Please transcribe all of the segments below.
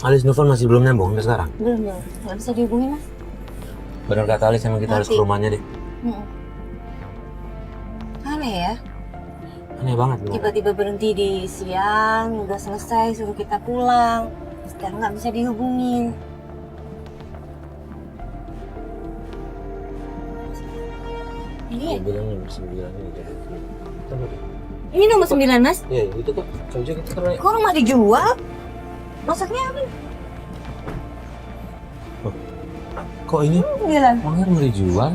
Alis nelfon masih belum nyambung sampai sekarang? Belum. Nggak bisa dihubungin, Mas. Benar kata Alis, emang kita harus ke rumahnya deh. Aneh ya. Aneh banget. Tiba-tiba berhenti di siang, udah selesai, suruh kita pulang. Sekarang nggak bisa dihubungin. Ini Dia bilang nomor 9 ini. ini nomor 9, Mas. Iya, itu kok. Coba kita ke rumah. Kok rumah dijual? Masaknya apa? Kok ini? 9. Uangnya mau dijual?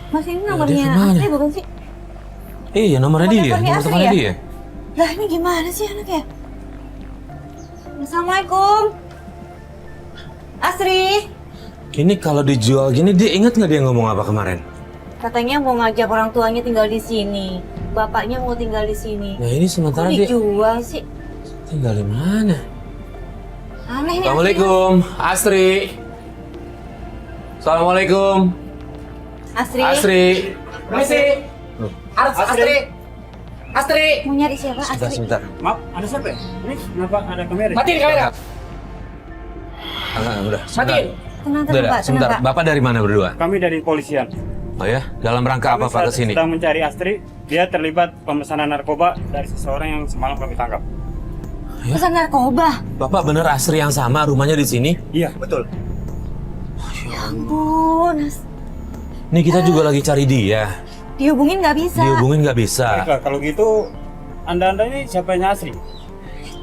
Mas, ini dia nomornya kemana? asli bukan sih? Iya, nomornya Oh, dia. teleponnya Nomor asli temannya ya? dia. Lah, ini gimana sih anaknya? Assalamualaikum. Asri. Ini kalau dijual gini, dia ingat nggak dia ngomong apa kemarin? Katanya mau ngajak orang tuanya tinggal di sini. Bapaknya mau tinggal di sini. Nah ini sementara Kok dia dijual sih? tinggal di mana? Aneh nih. Assalamualaikum, Asri. Assalamualaikum, Asri. Asri. Messi, Astri, Astri. Mau nyari siapa? Sebentar, Asri. sebentar. Maaf, ada siapa? Ini kenapa ada kamera? Matiin kamera. Udah, Matiin. Tenang, Udah, tenang, Pak. sebentar. Tenang, Pak. Bapak dari mana berdua? Kami dari kepolisian. Oh ya, dalam rangka apa Pak Kami kesini? sedang mencari Astri. Dia terlibat pemesanan narkoba dari seseorang yang semalam kami tangkap. Pesan narkoba. Bapak bener Asri yang sama, rumahnya di sini? Iya, betul. Ya ampun. Nih kita juga lagi cari dia. Dihubungin nggak bisa. Dihubungin nggak bisa. Baiklah, kalau gitu Anda ini siapanya Astri?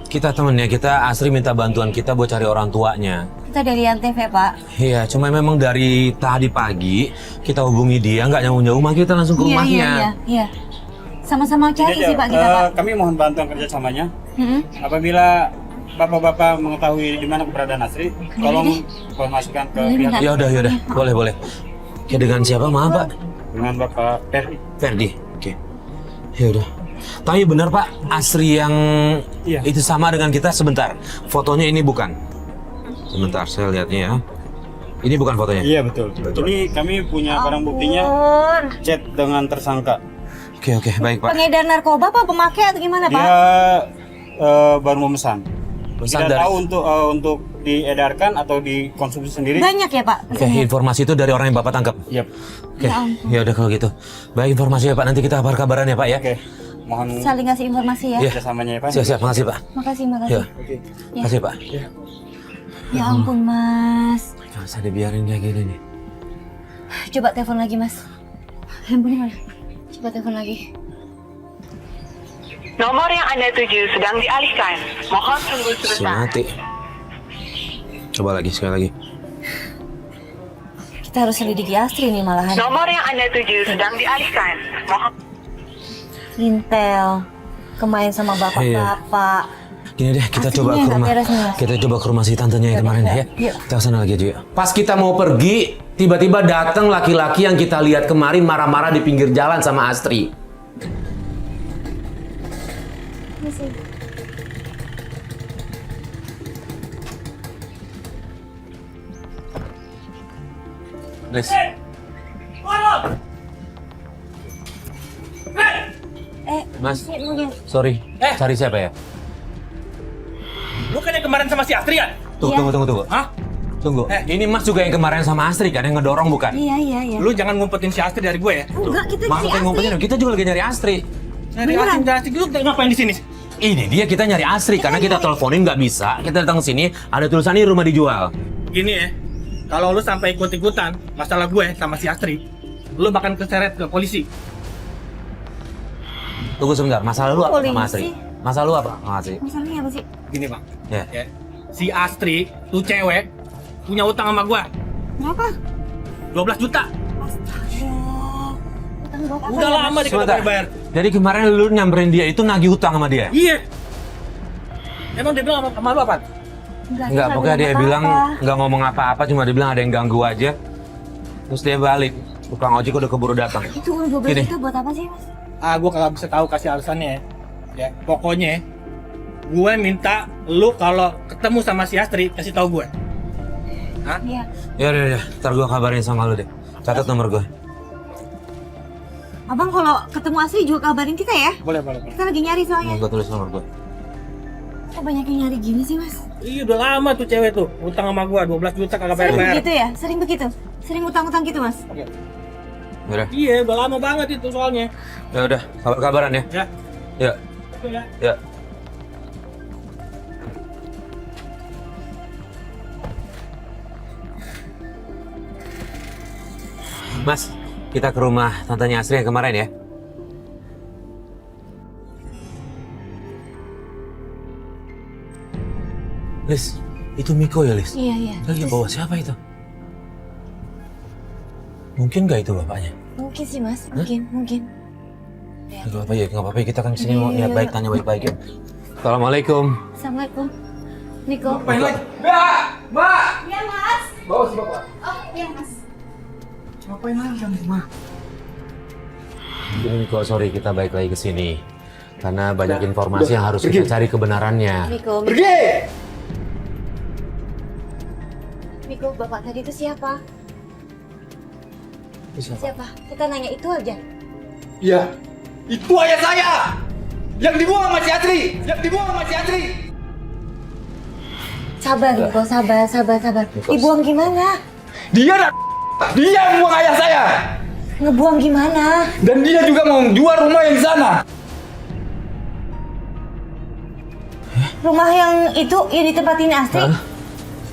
Kita temennya, Asri minta bantuan kita buat cari orang tuanya. Kita dari Antv, Pak. Iya, cuma memang dari tadi pagi kita hubungi dia, nggak jauh-jauh, mah kita langsung ke rumahnya. Iya. Sama-sama cari Jadi, sih, Pak, kita, Pak. Kami mohon bantuan kerjasamanya. Mm-mm. Apabila bapak-bapak mengetahui di mana keberadaan Astri, tolong informasikan ke Boleh, pihak Pak. Yaudah, boleh. Ya dengan siapa, maaf Pak? dengan Bapak Ferdi. Ferdi. Oke. Yaudah. Tapi benar Pak, Asri yang Iya. itu sama dengan kita sebentar. Fotonya ini bukan. Sebentar, saya lihatnya ya. Ini bukan fotonya. Iya, betul. Ini kami punya barang buktinya, Ampun. chat dengan tersangka. Oke, baik Pak. Pengedar narkoba apa pemakai atau gimana, Pak? Dia baru memesan. Pesan Tidak dari- tahu untuk diedarkan atau dikonsumsi sendiri. Banyak ya, Pak? Oke, informasi itu dari orang yang Bapak tangkap. Yap. Oke, ya udah kalau gitu. Baik informasi ya Pak, nanti kita kabar-kabaran ya Pak ya. Oke. Mohon Saling ngasih informasi ya. Iya. kerjasamanya ya Pak. Siap, makasih Pak. Makasih. Ya, Oke. makasih Pak. Ya ampun, Mas. Gak usah dibiarin kayak gini nih. Coba telepon lagi, Mas. Handphonenya mana? Coba telepon lagi. Nomor yang Anda tuju sedang dialihkan. Mohon tunggu Si sebentar. mati. Coba lagi, sekali lagi. Kita harus selidiki Astri nih malahan. Nomor yang Anda tuju sedang dialihkan. Mohon Intel. Kemain sama Iya. bapak-bapak. Gini deh, kita Aslinya coba ke nggak rumah. beres nih, Mas. Kita coba ke rumah si tantenya yang kemarin ya. Yuk. Kita kesana lagi aja yuk. Pas kita mau pergi, tiba-tiba datang laki-laki yang kita lihat kemarin marah-marah di pinggir jalan sama Astri. Guys, Mas, sorry, cari siapa ya? Bukannya kemarin sama si Astri kan? Tunggu. Hah? Tunggu. Ini Mas juga yang kemarin sama Astri kan, yang ngedorong bukan? Iya. Lu jangan ngumpetin si Astri dari gue ya. Enggak, kita Maksudnya cari Astri. ngumpetin, kita juga lagi nyari Astri. Dari Astri, lu ngapain di sini? Ini dia kita nyari Astri karena kita teleponin nggak bisa. Kita datang ke sini ada tulisan ini rumah dijual. Gini ya, kalau lu sampai ikut-ikutan masalah gue sama si Astri, lu bakal keseret ke polisi. Tunggu sebentar, masalah lu apa sama Polisi? Astri? Masalah lu apa sama Astri? Masalahnya apa sih? Gini bang, Ya. ya. Si Astri, tuh cewek, punya utang sama gue, Kenapa? 12 juta. Astaga. Utang bapak Udah apa ya, lama dia kagak Sebentar. bayar. Jadi kemarin lu nyamperin dia itu nagih utang sama dia? Iya. Emang dia bilang sama lu apa? Enggak, pokoknya dia bilang nggak ngomong apa-apa, cuma dia bilang ada yang ganggu aja. Terus dia balik. Tukang ojek udah keburu datang. Itu uang 12 Gini. juta buat apa sih, Mas? Gue kagak bisa tahu kasih alasannya ya. Ya, pokoknya gue minta lu kalau ketemu sama si Astri kasih tahu gue. Hah? Iya. Ya, ntar gua kabarin sama lu deh. Catat nomor gua. Abang kalau ketemu Asri juga kabarin kita ya. Boleh. Kita lagi nyari soalnya. Gua tulis nomor gua. Kok banyak yang nyari gini sih, Mas? Iya udah lama tuh cewek tuh utang sama gua 12 juta kagak Sering bayar. begitu ya? Sering begitu? Sering utang-utang gitu, Mas? Udah, Iya udah lama banget itu soalnya. ya udah, kabar-kabaran ya. Ya. Ya, Itu ya. ya. Mas, kita ke rumah tantenya Asri yang kemarin ya. Lis, itu Miko ya, Lis? Iya, iya. Lagi bawa siapa itu? Mungkin nggak itu bapaknya? Mungkin sih, Mas. Mungkin. Nggak apa-apa ya. Kita kan kesini mau Iya, niat baik, tanya baik-baik ya. Assalamualaikum. Assalamualaikum. Niko. Main lagi. Iya, Mas. Bawa si bapak. Oh, iya, Mas. Ngapain lagi kamu mah? Ini Miko, sorry kita balik lagi ke sini. Karena banyak informasi yang harus kita cari kebenarannya. Niko, Pergi. Niko, bapak tadi itu siapa? Siapa? Kita nanya itu aja. Iya, itu ayah saya yang dibuang sama si Asri, Sabar, Niko. Sabar. Dibuang gimana? Dia yang buang ayah saya, Ngebuang gimana? dan dia juga mau jual rumah yang di sana. Rumah yang itu yang ditempatin Astri? Hah?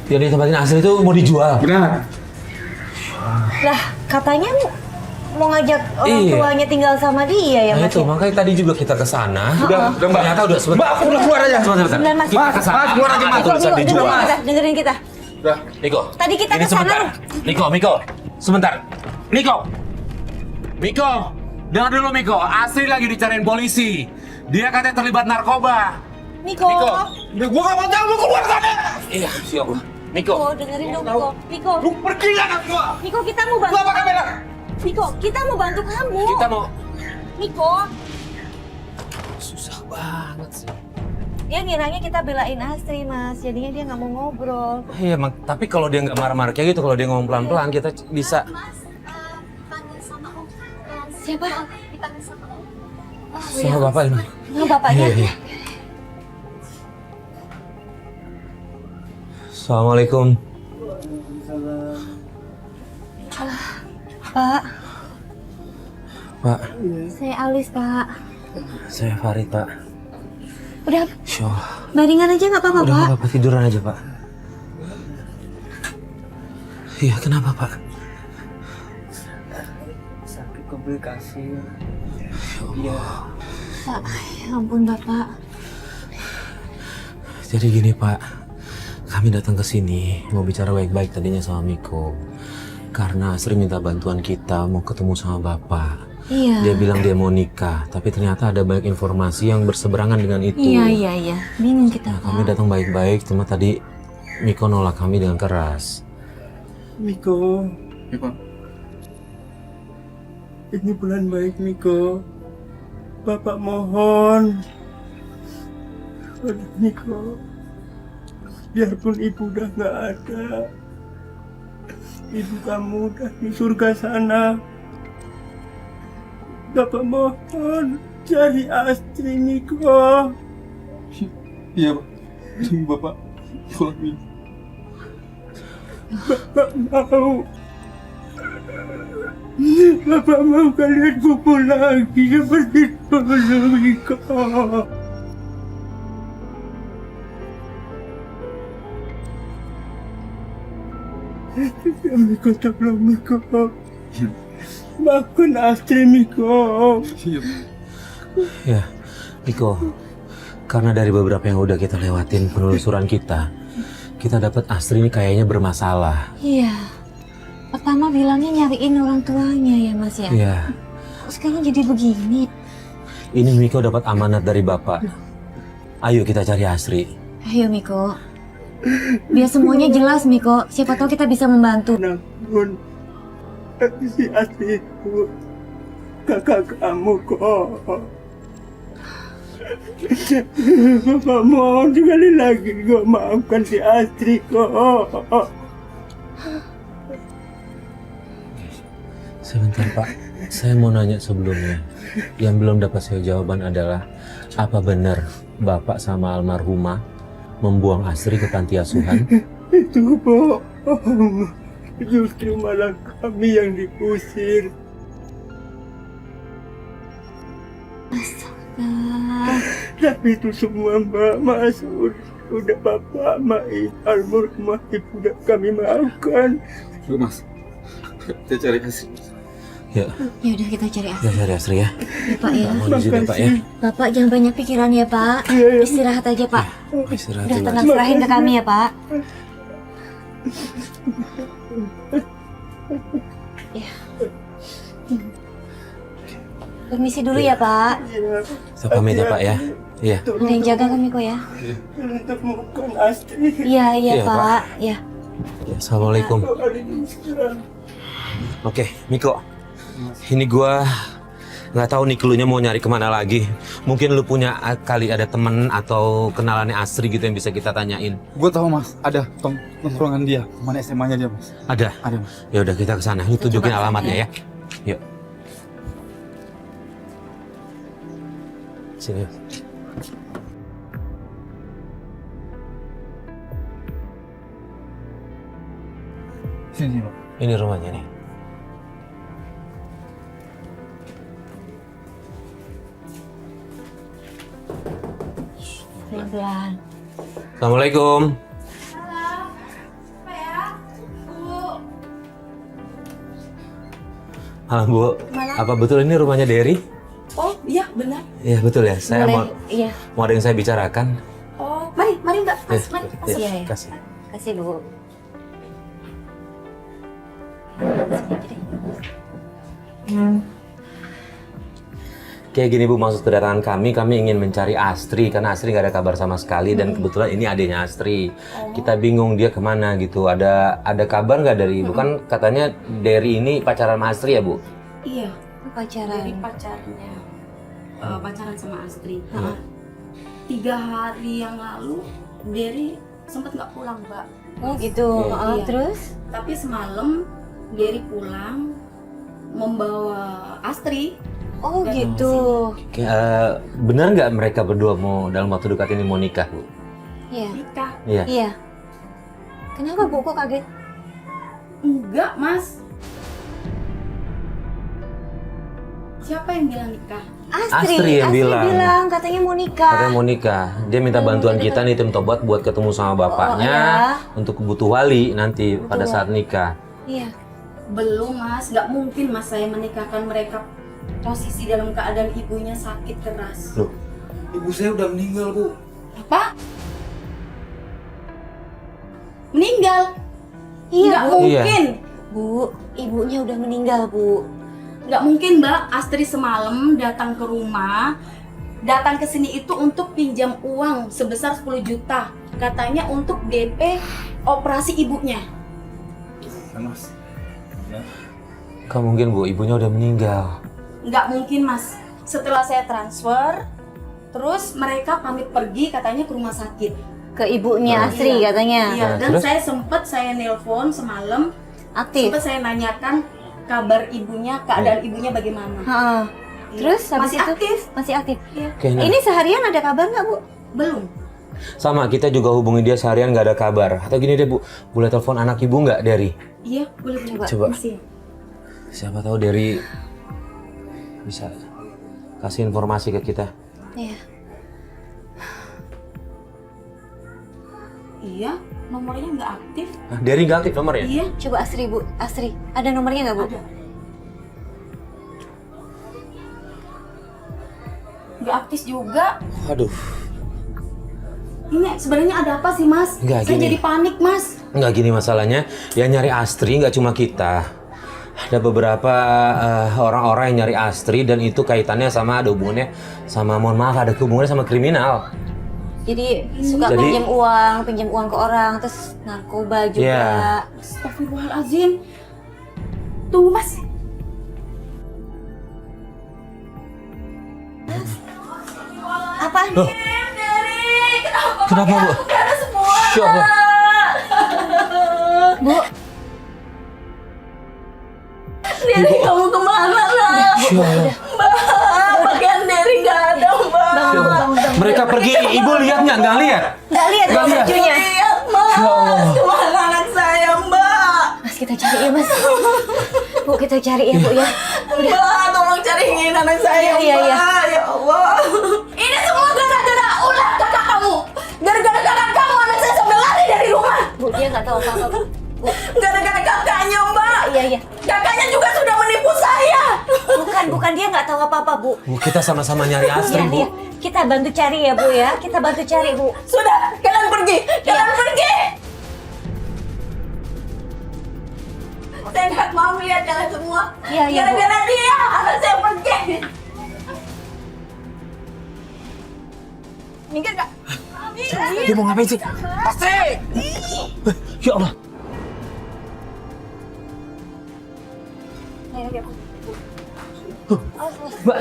Yang di tempatin Asri itu mau dijual. Benar. Lah, katanya mau ngajak orang Iya. tuanya tinggal sama dia ya, Nah Mas? itu, ya? makanya tadi juga kita ke sana. Udah, Mbak. Ternyata udah sebentar. Mbak, aku udah keluar aja. Sebentar. Sebentar, Mas. Kita ke sana. Mas, keluar aja, Mas. Ada tulisan dijual. Dengerin kita. Udah. Niko. Tadi kita ini ke sana. sebentar. Miko. Sebentar. Miko. Dengar dulu Miko. Asri lagi dicariin polisi. Dia katanya terlibat narkoba. Niko. Udah, gua gak mau tahu, lu keluar sana. Iya, siap. Miko. Niko, dengerin dong, Niko. Niko, Lu pergi lah gua. Niko, kita mau bantu. Gua apa kamera? Niko, kita mau bantu kamu. Kita mau... Niko, Susah banget sih. dia ngiranya kita belain Astri, Mas. Jadinya dia nggak mau ngobrol. Iya, tapi kalau dia nggak marah-marah kayak gitu, kalau dia ngomong pelan-pelan, kita bisa... Siapa? Sama bapak ini. Nggak, bapaknya. Iya. Assalamualaikum. Pak, Pak, saya Alis, Pak. saya Farid, Pak. Udah, Insya Allah. baringan aja nggak apa-apa, Udah Pak. nggak apa-apa, tiduran aja, Pak. Iya, kenapa, Pak? Sakit komplikasi. Pak, ya ampun, Bapak. Jadi gini, Pak. Kami datang ke sini mau bicara baik-baik tadinya sama Miko. Karena Asri minta bantuan kita mau ketemu sama Bapak. Iya. Dia bilang dia mau nikah, tapi ternyata ada banyak informasi yang berseberangan dengan itu. Iya. Bingung kita, Nah, Pak. kami datang baik-baik, cuma tadi Miko nolak kami dengan keras. Miko, Ya, Pak. ini bulan baik Miko. Bapak mohon. Aduh, Miko. Biarpun ibu udah nggak ada, ibu kamu udah di surga sana. Bapak mohon cari Astri, Miko. Iya, Pak. Tunggu Bapak. Tolong. Bapak mau kalian kumpul lagi seperti dulu, Miko. Ya, Miko, tolong, Miko. Maafkan Astri, Miko. Ya, Miko. Karena dari beberapa yang udah kita lewatin penelusuran kita dapat Astri ini kayaknya bermasalah. Iya. Pertama bilangnya nyariin orang tuanya ya, Mas ya. Iya. Sekarang jadi begini. Ini Miko dapat amanat dari Bapak. Ayo kita cari Astri. Ayo, Miko. Biar semuanya jelas, Miko. Siapa tahu kita bisa membantu. Namun, si Astri itu kakak kamu kok. Bapak mohon sekali lagi kok, maafkan si Astri kok. Sebentar Pak, saya mau nanya sebelumnya. Yang belum dapat saya jawaban adalah apa benar Bapak sama almarhumah membuang Asri ke panti asuhan? Itu bohong. Justru malah kami yang diusir. Tapi itu semua Mbak Masud. Udah Bapak, Mai, almarhumah ibu udah kami maafkan. Yuk mas, kita cari Asri. Ya, Ya udah kita cari Asri. ya cari Asri ya. Ya, Pak ya. Mohon izin ya Pak ya. Bapak jangan banyak pikiran ya Pak. Iya, iya. Istirahat aja Pak. Istirahat Udah dulu. tenang, serahin ke kami ya Pak. Ya. Permisi dulu ya Pak. Kita pamit ya Pak ya. Iya. Ada yang jaga kami kok ya. Untuk bukan Astri. Iya iya Iya, Pak. Ya. Ya, Assalamualaikum. Waalaikumsalam. Oke, Miko. Ini gua nggak tahu nih cluenya mau nyari kemana lagi. Mungkin lu punya kali ada temen atau kenalannya Asri gitu yang bisa kita tanyain. Gue tahu mas, ada tongkrongan dia. Mana SMA-nya dia mas? Ada. Ada mas. Ya udah kita ke sana. Lu tunjukin coba alamatnya ya. Yuk. Sini. Sini pak. Ini rumahnya nih. Pelan-pelan. Assalamualaikum. Halo Bu, apa betul ini rumahnya Derry? Oh iya benar. Iya betul ya, saya mau Iya. ada yang saya bicarakan. Oh mari Mbak. Mas, mari. Ya, Iya, iya. kasih. Kasih Bu. Kayak gini Bu, maksud kedatangan kami ingin mencari Astri karena Astri nggak ada kabar sama sekali dan kebetulan ini adiknya Astri. Kita bingung dia kemana gitu. Ada kabar nggak dari Ibu? Kan katanya Derry ini pacaran sama Astri ya Bu? Iya. Pacaran. Dari pacarnya pacaran sama Astri. 3 hari yang lalu Derry sempat nggak pulang Mbak. Oh gitu. Iya. Terus? Tapi semalam Derry pulang membawa Astri. Oh Dan gitu. Benar nggak mereka berdua mau dalam waktu dekat ini mau nikah Bu? Iya. Nikah. Iya. Iya. Kenapa Bu kok kaget? Enggak Mas. Siapa yang bilang nikah? Astri yang bilang. katanya mau nikah. Katanya mau nikah. Dia minta bantuan kita nih tim Tobat buat ketemu sama bapaknya untuk butuh wali nanti pada saat nikah. Iya. Belum Mas, nggak mungkin Mas saya menikahkan mereka posisi dalam keadaan ibunya sakit keras. Loh, Ibu saya udah meninggal bu. Apa? Meninggal? Iya Nggak Bu. mungkin. Bu, ibunya udah meninggal Bu. Nggak mungkin Mbak. Astri semalam datang ke rumah, datang ke sini itu untuk pinjam uang sebesar 10 juta. Katanya untuk DP operasi ibunya. Kan mas. Ya. Gak mungkin Bu, ibunya udah meninggal. Nggak mungkin Mas. Setelah saya transfer, terus mereka pamit pergi katanya ke rumah sakit. Ke ibunya Astri Iya. katanya. Iya, Nah, dan terus? saya nelpon semalam, Aktif. sempat saya nanyakan kabar ibunya, keadaan ibunya bagaimana. Heeh. Terus habis Masih itu aktif? masih aktif. Iya. Kayaknya. Ini seharian ada kabar nggak Bu? Belum. Sama, kita juga hubungi dia seharian nggak ada kabar. Atau gini deh Bu, boleh telepon anak Ibu nggak Derry? Iya, boleh coba. Coba. Masih. Siapa tahu Derry bisa kasih informasi ke kita. Iya. Iya, nomornya nggak aktif. Nah, Derry nggak aktif nomornya? Iya, Coba Astri Bu, Astri. Ada nomornya nggak Bu? ada. Nggak aktif juga. Aduh, Ini sebenarnya ada apa sih Mas? Nggak, Saya gini. jadi panik Mas. nggak gini masalahnya. Yang nyari Astri nggak cuma kita. Ada beberapa orang-orang yang nyari Astri dan itu kaitannya sama, ada hubungannya sama, mohon maaf, ada hubungannya sama kriminal. Jadi suka Jadi- pinjam uang ke orang, terus narkoba juga. Iya. Astagfirullahaladzim. Tunggu Mas. Apaan? Loh, kenapa Bu? Masya Allah. Bu, Derry kamu kemana nak? Masya Allah. Mbak, pakaian Derry nggak ada Mbak. Mereka pergi. Ibu lihat nggak? Nggak lihat. Nggak lihat Nggak lihat. bajunya. Mas, kemana anak saya, Mbak? Mas, kita cari ya, Mas. Bu, kita cari ya, Bu ya. Mbak, tolong cariin anak saya, Iya, iya, Mbak. Ya Allah. Ini semua gara-gara ulah kakak kamu. Gara-gara kakak kamu anak saya sampai lari dari rumah. Bu, dia nggak tahu apa-apa, Bu. Bu, Gara-gara kakaknya, Mbak. iya, iya. Kakaknya juga sudah menipu saya. Bukan dia nggak tahu apa-apa, Bu. Bu, kita sama-sama nyari Astri, Iya, Bu. iya. Kita bantu cari ya, Bu ya. Kita bantu cari, Bu. Sudah, kalian pergi. Kalian pergi. Saya nggak mau lihat kalian semua. Iya, iya, Bu. Gara-gara dia, anak saya pergi. Minggir nggak? Dia mau ngapain sih? Astri! Ya Allah. Mbak.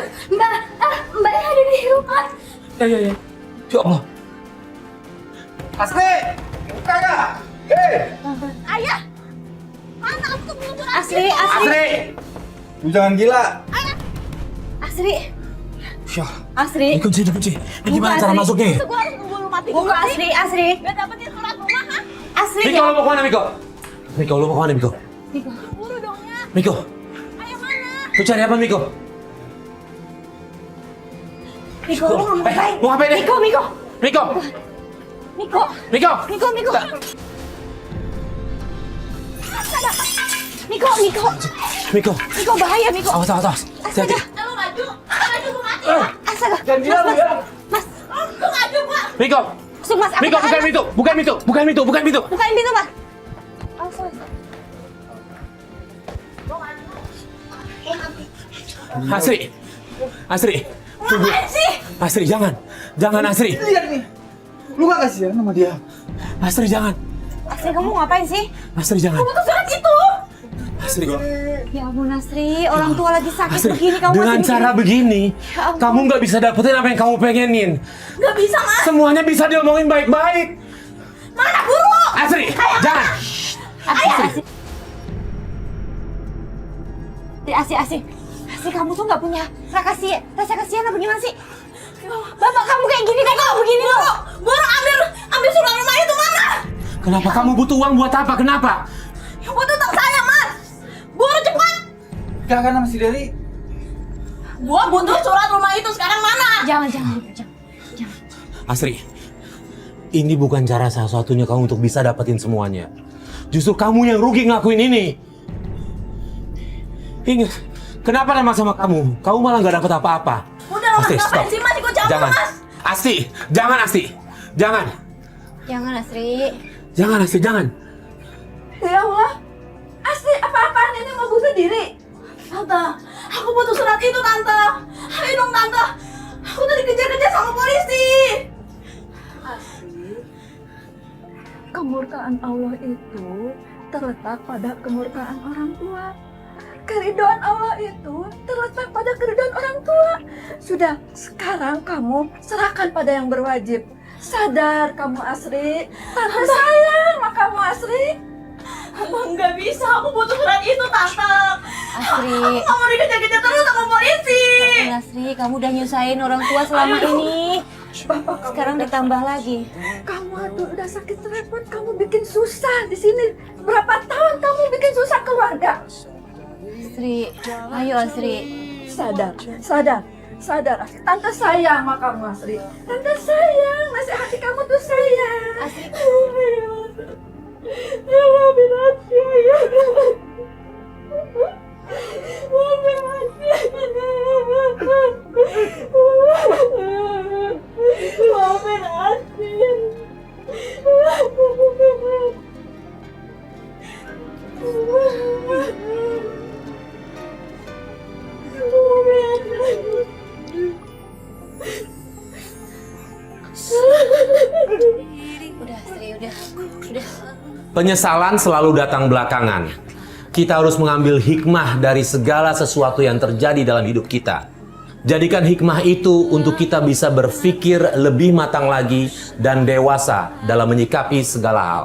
Mbak ada di rumah. Ya. Ya Allah. Astri! Buka nggak? Hei! Ayah, mana aku belum Asri. Astri! Lu jangan gila. Asri. Ya. Asri. Dikunci. Ini gimana cara masuknya? Gua harus nunggu mati. Buka Asri. Gak dapetin surat rumah, ha? Asri. Miko, lu mau kemana, Miko? Miko, lu mau kemana, Miko? Buru dong ya. Miko, Ayo mana? lu cari apa, Miko? Miko, lu mau ngapain? Mau ngapain deh? Miko. Miko! Miko. Miko! Miko! Miko bahaya, Miko. Awas. Hati-hati. Lu maju gua mati. Astaga. Jangan gila lu ya. Mas. Lu maju, Pak. Miko! Masuk, Mas. Aku Miko, tahan, bukan Mas. pintu! Bukain pintu! Bukain pintu, Mas. Awas. Astri! Tunggu. Ngapain sih? Astri, jangan Astri! Lihat nih. Lu gak kasihan sama dia? Astri, jangan! Asri, kamu ngapain sih? Astri, jangan! Butuh surat itu. Astri, Ya ampun, Asri. Orang tua lagi sakit Astri, begini, kamu dengan masih cara begini, Ya ampun. kamu nggak bisa dapetin apa yang kamu pengenin. Gak bisa, Mas. Semuanya bisa diomongin baik-baik. Mana buru? Astri, jangan! Asri, kamu tuh nggak punya rasa kasihan apa gimana sih? Bapak kamu kayak gini deh kalau begini loh. Buru ambil surat rumah itu mana? Kenapa kamu butuh uang buat apa? Kenapa? Yang butuh tentang saya, Mas. Buru cepat. Gak kan sama si Dewi? Gua butuh surat rumah itu sekarang mana? Jangan. Asri, ini bukan cara satu-satunya kamu untuk bisa dapetin semuanya. Justru kamu yang rugi ngelakuin ini. Ingat, kenapa nama sama kamu? Kamu malah nggak dapet apa-apa. Udah lah, Mas, ngapain sih, Mas? Ikut campur, Jangan. Mas. Asti, jangan Asti. Jangan. Jangan, Asri. Jangan Asti, jangan. Ya Allah. Asli, apa-apaan ini mau bunuh diri? Tante, aku butuh surat itu, Tante. Ayo dong, Tante. Aku tuh dikejar-kejar sama polisi. Kemurkaan Allah itu terletak pada kemurkaan orang tua. Keridhaan Allah itu terletak pada keridhaan orang tua. Sudah, sekarang kamu serahkan pada yang berwajib. Sadar kamu, Asri. Tante sayang sama kamu, Asri. Abang nggak bisa, aku butuh surat itu, Tante. Asri. Aku nggak mau dikejar-kejar terus sama polisi. Asri, kamu udah nyusahin orang tua selama ini. Sekarang ditambah lagi. Kamu tuh udah sakit repot, kamu bikin susah di sini. Berapa tahun kamu bikin susah keluarga? Asri, ayo Asri. Sadar, Asri. Tante sayang sama kamu, Asri. Tante sayang, nasihati kamu tuh sayang. Asri. Maafin Asri, ya. Maafin Asri. Udah Asri, udah. Penyesalan selalu datang belakangan. Kita harus mengambil hikmah dari segala sesuatu yang terjadi dalam hidup kita. Jadikan hikmah itu untuk kita bisa berpikir lebih matang lagi dan dewasa dalam menyikapi segala hal.